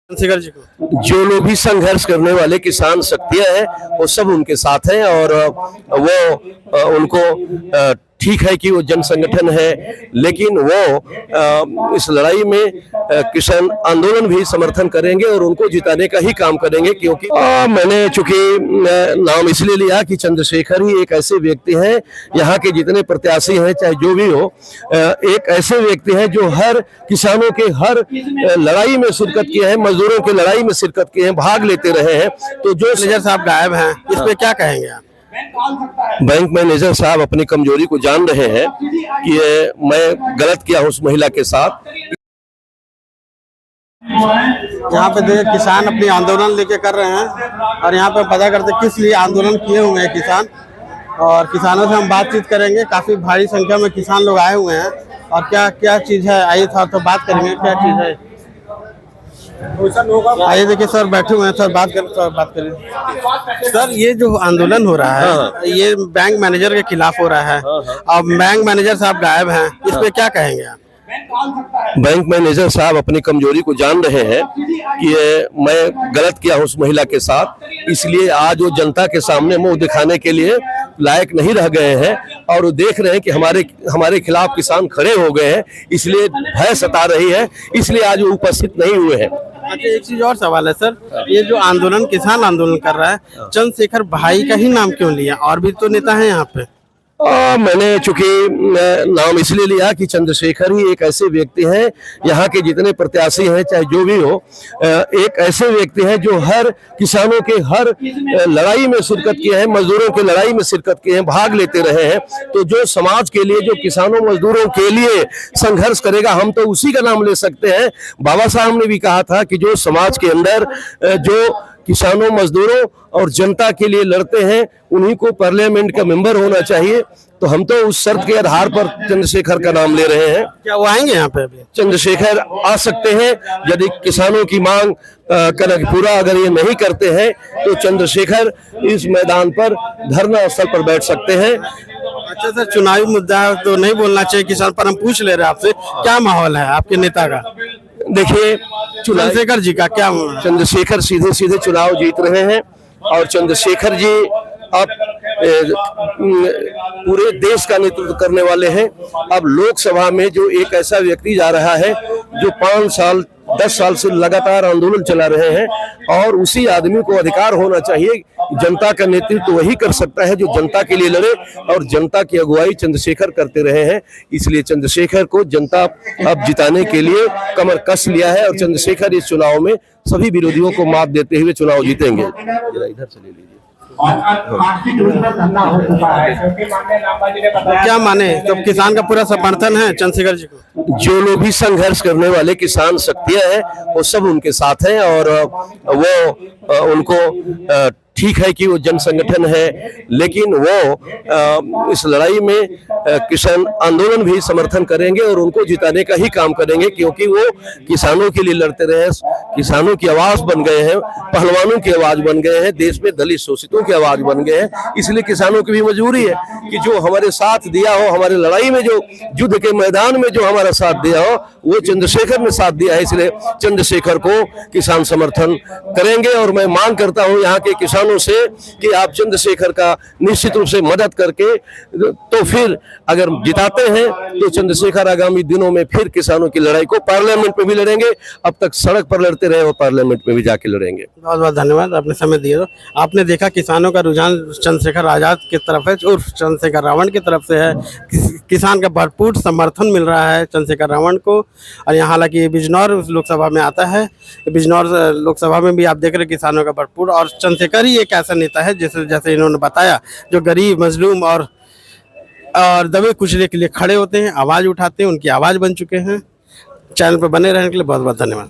चंद्रशेखर जी को जो लोग भी संघर्ष करने वाले किसान शक्तियां हैं वो सब उनके साथ हैं और वो उनको ठीक है कि वो जन संगठन है, लेकिन वो इस लड़ाई में किसान आंदोलन भी समर्थन करेंगे और उनको जिताने का ही काम करेंगे। क्योंकि मैंने चूंकि नाम इसलिए लिया कि चंद्रशेखर ही एक ऐसे व्यक्ति हैं, यहाँ के जितने प्रत्याशी हैं चाहे जो भी हो, एक ऐसे व्यक्ति हैं जो हर किसानों के हर लड़ाई में शिरकत किए हैं, मजदूरों की लड़ाई में शिरकत किए हैं, भाग लेते रहे हैं। तो जो मैनेजर साहब गायब हैं, इस पे क्या कहेंगे आप? बैंक मैनेजर साहब अपनी कमजोरी को जान रहे हैं कि मैं गलत किया हूं उस महिला के साथ। यहाँ पे देखिए किसान अपनी आंदोलन लेके कर रहे हैं और यहाँ पे पता करते किस लिए आंदोलन किए हुए हैं किसान, और किसानों से हम बातचीत करेंगे। काफी भारी संख्या में किसान लोग आए हुए हैं और क्या क्या चीज है आइए तो बात करेंगे क्या चीज है। आइए देखिए सर बैठे हुए हैं, सर बात करें। सर ये जो आंदोलन हो रहा है ये बैंक मैनेजर के खिलाफ हो रहा है और बैंक मैनेजर साहब गायब हैं, इस पे क्या कहेंगे आप? बैंक मैनेजर साहब अपनी कमजोरी को जान रहे हैं कि मैं गलत किया हूं उस महिला के साथ, इसलिए आज वो जनता के सामने मुंह दिखाने के लिए लायक नहीं रह गए हैं और वो देख रहे हैं कि हमारे खिलाफ किसान खड़े हो गए हैं, इसलिए भय सता रही है, इसलिए आज वो उपस्थित नहीं हुए हैं। अच्छा एक चीज और सवाल है सर, ये जो आंदोलन किसान आंदोलन कर रहा है, चंद्रशेखर भाई का ही नाम क्यों लिया? और भी तो नेता हैं यहाँ पे। मैंने चूंकि नाम इसलिए लिया कि चंद्रशेखर ही एक ऐसे व्यक्ति हैं, यहाँ के जितने प्रत्याशी हैं चाहे जो भी हो, एक ऐसे व्यक्ति हैं जो हर किसानों के हर लड़ाई में शिरकत किए हैं, मजदूरों की लड़ाई में शिरकत किए हैं, भाग लेते रहे हैं। तो जो समाज के लिए, जो किसानों मजदूरों के लिए संघर्ष करेगा, हम तो उसी का नाम ले सकते हैं। बाबा साहब ने भी कहा था कि जो समाज के अंदर जो किसानों मजदूरों और जनता के लिए लड़ते हैं उन्हीं को पार्लियामेंट का मेंबर होना चाहिए। तो हम तो उस शर्त के आधार पर चंद्रशेखर का नाम ले रहे हैं। क्या वो आएंगे यहाँ पे? अभी चंद्रशेखर आ सकते हैं, यदि किसानों की मांग पूरा अगर ये नहीं करते हैं तो चंद्रशेखर इस मैदान पर धरना स्थल पर बैठ सकते हैं। अच्छा सर, चुनावी मुद्दा तो नहीं बोलना चाहिए किसान पर, हम पूछ ले रहे हैं आपसे, क्या माहौल है आपके नेता का? देखिए चंद्रशेखर जी का क्या? चंद्रशेखर सीधे सीधे चुनाव जीत रहे हैं और चंद्रशेखर जी अब पूरे देश का नेतृत्व करने वाले हैं। अब लोकसभा में जो एक ऐसा व्यक्ति जा रहा है जो 5 साल 10 साल से लगातार आंदोलन चला रहे हैं, और उसी आदमी को अधिकार होना चाहिए। जनता का नेतृत्व वही कर सकता है जो जनता के लिए लड़े, और जनता की अगुवाई चंद्रशेखर करते रहे हैं। इसलिए चंद्रशेखर को जनता अब जिताने के लिए कमर कस लिया है और चंद्रशेखर इस चुनाव में सभी विरोधियों को मात देते हुए चुनाव जीतेंगे। इधर चले लीजिए। क्या माने तो किसान का पूरा समर्थन है चंद्रशेखर जी को? जो लोग भी संघर्ष करने वाले किसान शक्तियां हैं वो सब उनके साथ हैं और वो उनको ठीक है कि वो जन संगठन है, लेकिन वो इस लड़ाई में किसान आंदोलन भी समर्थन करेंगे और उनको जिताने का ही काम करेंगे। क्योंकि वो किसानों के लिए लड़ते रहे, किसानों की आवाज बन गए हैं, पहलवानों की आवाज बन गए हैं, देश में दलित शोषितों की आवाज बन गए हैं। इसलिए किसानों की भी मजबूरी है कि जो हमारे साथ दिया हो, हमारे लड़ाई में जो युद्ध के मैदान में जो हमारा साथ दिया हो, वो चंद्रशेखर ने साथ दिया है। इसलिए चंद्रशेखर को किसान समर्थन करेंगे और मैं मांग करता हूं यहाँ के किसानों से कि आप चंद्रशेखर का निश्चित रूप से मदद करके तो फिर अगर जिताते हैं तो चंद्रशेखर आगामी दिनों में फिर किसानों की लड़ाई को पार्लियामेंट में भी लड़ेंगे। अब तक सड़क पर लड़ते रहे और पार्लियामेंट में भी जाके लड़ेंगे। बहुत बहुत धन्यवाद, आपने समय दिया। आपने देखा किसानों का रुझान चंद्रशेखर आजाद की तरफ है, उर्फ चंद्रशेखर रावण की तरफ से है। किसान का भरपूर समर्थन मिल रहा है चंद्रशेखर रावण को। और यहाँ हालांकि बिजनौर लोकसभा में आता है, बिजनौर लोकसभा में भी आप देख रहे हैं किसानों का भरपूर। और चंद्रशेखर ही एक ऐसा नेता है जैसे इन्होंने बताया जो गरीब मजलूम और दबे कुचले के लिए खड़े होते हैं, आवाज़ उठाते हैं, उनकी आवाज़ बन चुके हैं। चैनल पर बने रहने के लिए बहुत बहुत धन्यवाद।